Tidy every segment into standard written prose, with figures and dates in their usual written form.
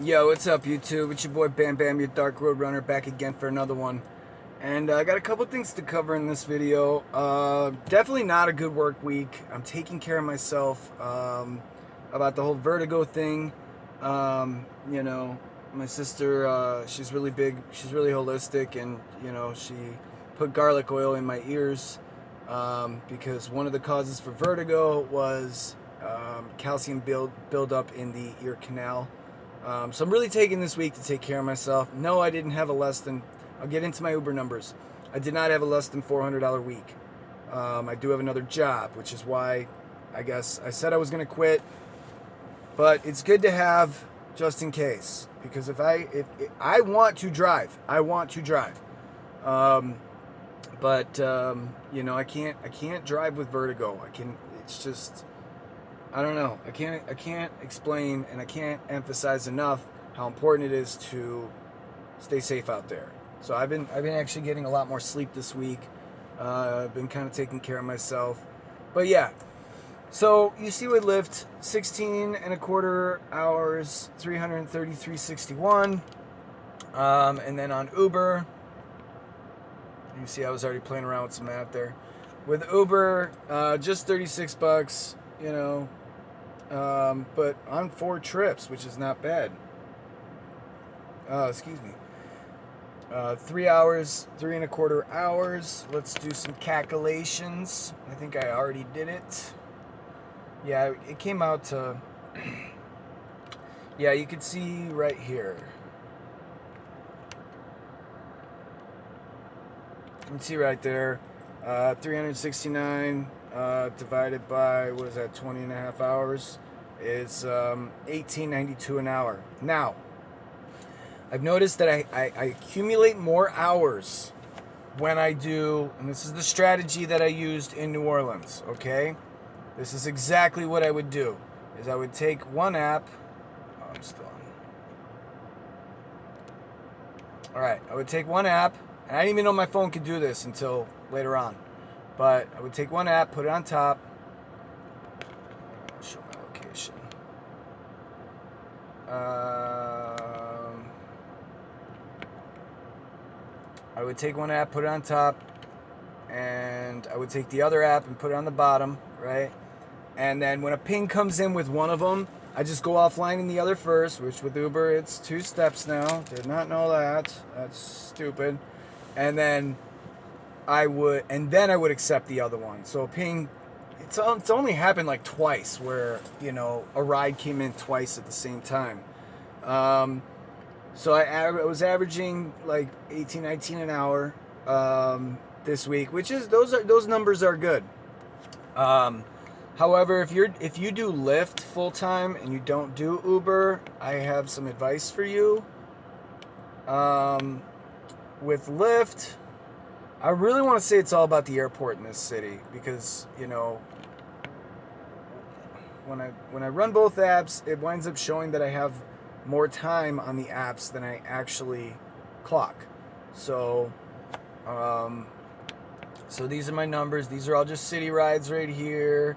Yo, what's up, YouTube? It's your boy Bam Bam, your Dark Road Runner, back again for another one. And I got a couple things to cover in this video. Definitely not a good work week. I'm taking care of myself about the whole vertigo thing. You know, my sister, she's really big, she's really holistic, and, she put garlic oil in my ears because one of the causes for vertigo was calcium build up in the ear canal. So I'm really taking this week to take care of myself. No, I didn't have a less than, I'll get into my Uber numbers. I did not have a less than $400 week. I do have another job, which is why I guess I said I was going to quit. But it's good to have just in case, because if I want to drive, I want to drive. But I can't drive with vertigo. It's just, I don't know. I can't explain, and I can't emphasize enough how important it is to stay safe out there. So I've been actually getting a lot more sleep this week. I've been kind of taking care of myself. But yeah. So you see with Lyft, 16 and a quarter hours, 333.61. And then on Uber, you see I was already playing around with some math there. With Uber, just $36, but on 4 trips, which is not bad. Excuse me. 3 hours, 3.25 hours. Let's do some calculations. I think I already did it. Yeah, it came out to... yeah, you can see right here. You can see right there. 369 divided by, what is that, 20 and a half hours is $18.92 an hour. Now, I've noticed that I accumulate more hours when I do, and this is the strategy that I used in New Orleans, okay? This is exactly what I would do, is I would take one app. Oh, I'm still on. All right, I would take one app, and I didn't even know my phone could do this until later on. But I would take one app, put it on top. I'll show my location. I would take one app, put it on top, and I would take the other app and put it on the bottom, right? And then when a ping comes in with one of them, I just go offline in the other first, which with Uber, it's 2 steps now. Did not know that. That's stupid. And then I would accept the other one. So a ping, it's only happened like twice where, a ride came in twice at the same time. So I was averaging like 18, 19 an hour this week, which is, those numbers are good. However, if you do Lyft full time and you don't do Uber, I have some advice for you. With Lyft, I really want to say it's all about the airport in this city, because when I run both apps, it winds up showing that I have more time on the apps than I actually clock. So so these are my numbers. These are all just city rides right here.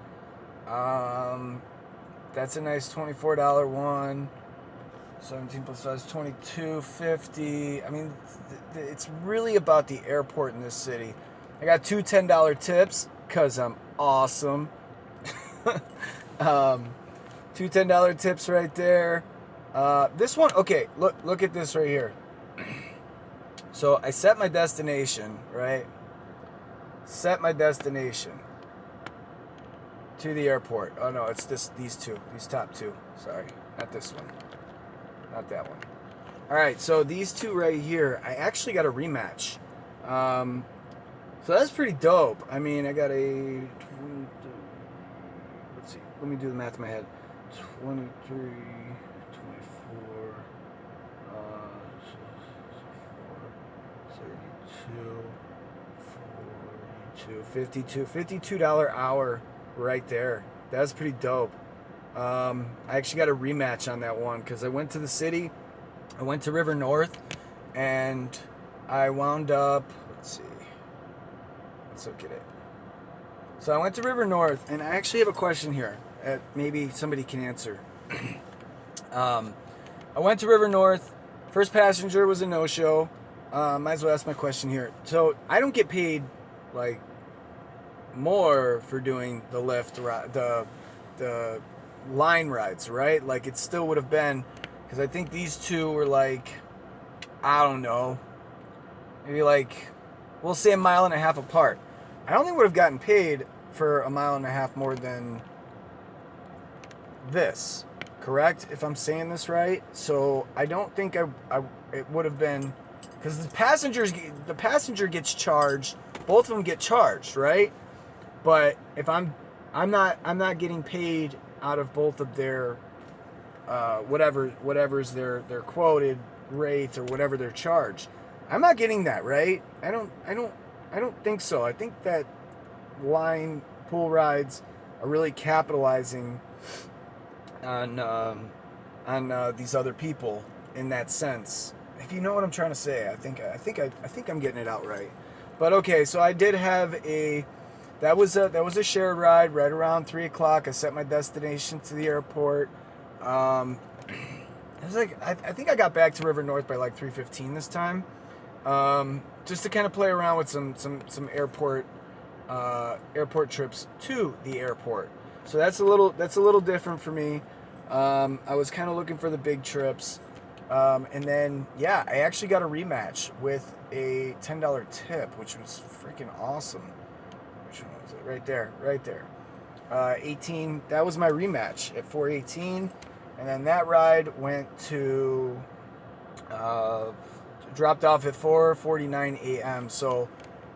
That's a nice $24 one. 17 plus 5 is $22.50. I mean, it's really about the airport in this city. I got 2 $10 tips because I'm awesome. 2 $10 tips right there. This one, okay, look at this right here. So I set my destination, right? Set my destination to the airport. Oh no, it's these top two. Sorry, not this one. Not that one. All right, so these two right here, I actually got a rematch. So that's pretty dope. I mean, I got a... Let's see. Let me do the math in my head. 23, 24, 32, 42, $52 hour right there. That's pretty dope. I actually got a rematch on that one because I went to the city. I went to River North, and I wound up, let's see, let's look at it. So I went to River North, and I actually have a question here that maybe somebody can answer. I I went to River North. First passenger was a no-show. Might as well ask my question here. So I don't get paid like more for doing the Lyft, the line rides, right? Like it still would have been, because I think these two were like, I don't know, maybe like, we'll say 1.5 miles apart. I only would have gotten paid for 1.5 miles more than this, correct? If I'm saying this right. So I don't think it would have been, because the passenger gets charged. Both of them get charged, right? But if I'm not getting paid out of both of their whatever's their quoted rate or whatever they're charged. I'm not getting that, right? I don't think so. I think that line pool rides are really capitalizing on these other people in that sense. If you know what I'm trying to say, I think I'm getting it out right. But okay, so I did have that was a shared ride right around 3 o'clock. I set my destination to the airport. It was like I think I got back to River North by like 3:15 this time, just to kind of play around with some airport trips to the airport. So that's a little different for me. I was kind of looking for the big trips, and then yeah, I actually got a rematch with a $10 tip, which was freaking awesome. Which one was it? Right there. 18. That was my rematch at 4:18, and then that ride went to dropped off at 4:49 a.m. So,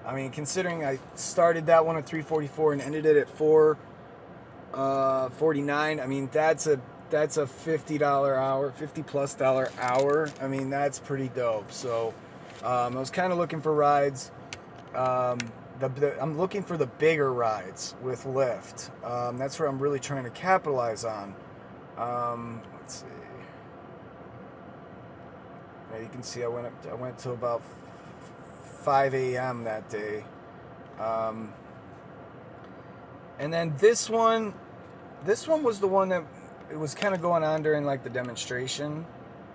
I mean, considering I started that one at 3:44 and ended it at 4:49, I mean that's a $50 hour, $50+ hour. I mean that's pretty dope. So, I was kind of looking for rides. I'm looking for the bigger rides with Lyft. That's where I'm really trying to capitalize on. Let's see. Yeah, you can see I went to about 5 a.m. that day. And then this one was the one that it was kind of going on during like the demonstration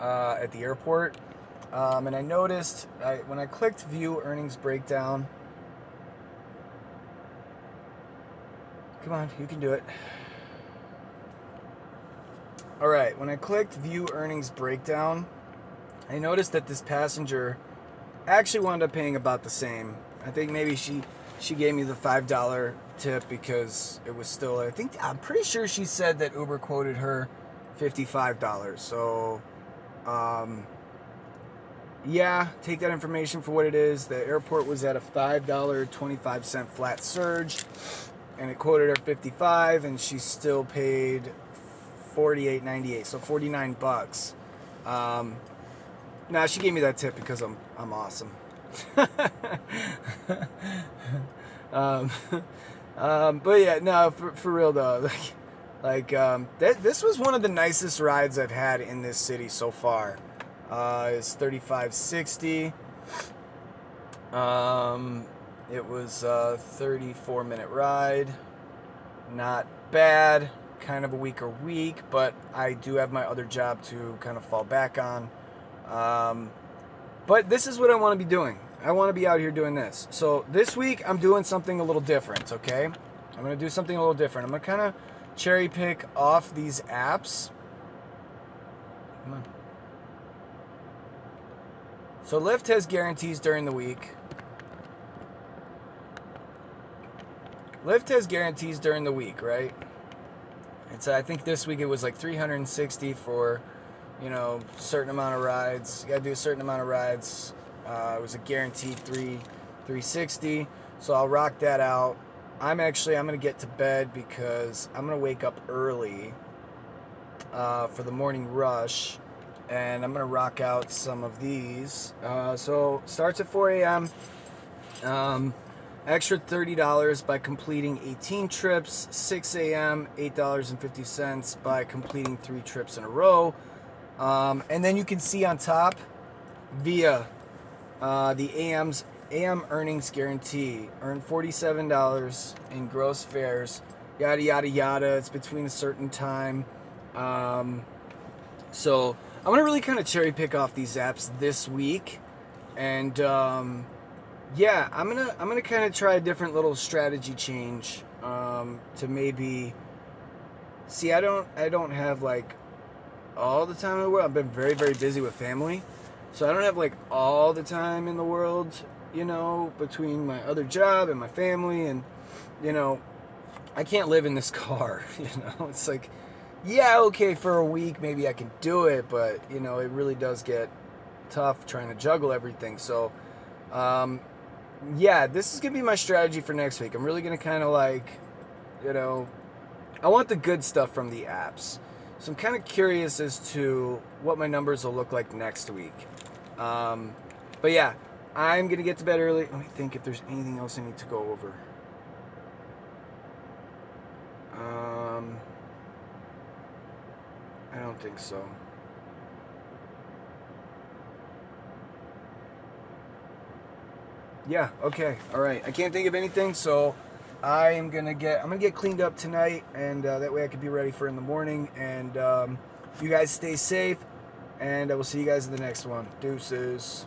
at the airport. And I noticed when I clicked view earnings breakdown. Come on, you can do it. All right, when I clicked view earnings breakdown, I noticed that this passenger actually wound up paying about the same. I think maybe she gave me the $5 tip because it was still, I'm pretty sure she said that Uber quoted her $55. So, yeah, take that information for what it is. The airport was at a $5.25 flat surge, and it quoted her 55, and she still paid $48.98, so $49. Nah, she gave me that tip because I'm awesome. But yeah, no, for real though, this was one of the nicest rides I've had in this city so far. It's 3560. It was a 34-minute ride. Not bad. Kind of a weaker week, but I do have my other job to kind of fall back on. But this is what I want to be doing. I want to be out here doing this. So this week I'm doing something a little different, okay? I'm going to do something a little different. I'm going to kind of cherry pick off these apps. Come on. So Lyft has guarantees during the week. Lyft has guarantees during the week, right? It's I think this week it was like 360 for, certain amount of rides. You got to do a certain amount of rides. It was a guaranteed 360. So I'll rock that out. I'm going to get to bed because I'm going to wake up early for the morning rush. And I'm going to rock out some of these. So starts at 4 a.m. Extra $30 by completing 18 trips. 6 a.m., $8.50 by completing 3 trips in a row. And then you can see on top, via the AM earnings guarantee, earn $47 in gross fares, yada, yada, yada. It's between a certain time. So I'm gonna really kind of cherry pick off these apps this week, and yeah, I'm gonna kind of try a different little strategy change to maybe see. I don't have like all the time in the world. I've been very very busy with family, so I don't have like all the time in the world, between my other job and my family, and you know I can't live in this car. It's like, yeah, okay, for a week maybe I can do it, but it really does get tough trying to juggle everything. So yeah, this is gonna be my strategy for next week. I'm really gonna kind of like, you know I want the good stuff from the apps. So I'm kind of curious as to what my numbers will look like next week. But yeah, I'm gonna get to bed early. Let me think if there's anything else I need to go over. I don't think so. Yeah, okay, all right. I can't think of anything, so I'm gonna get cleaned up tonight, and that way I can be ready for in the morning. And you guys stay safe, and I will see you guys in the next one. Deuces.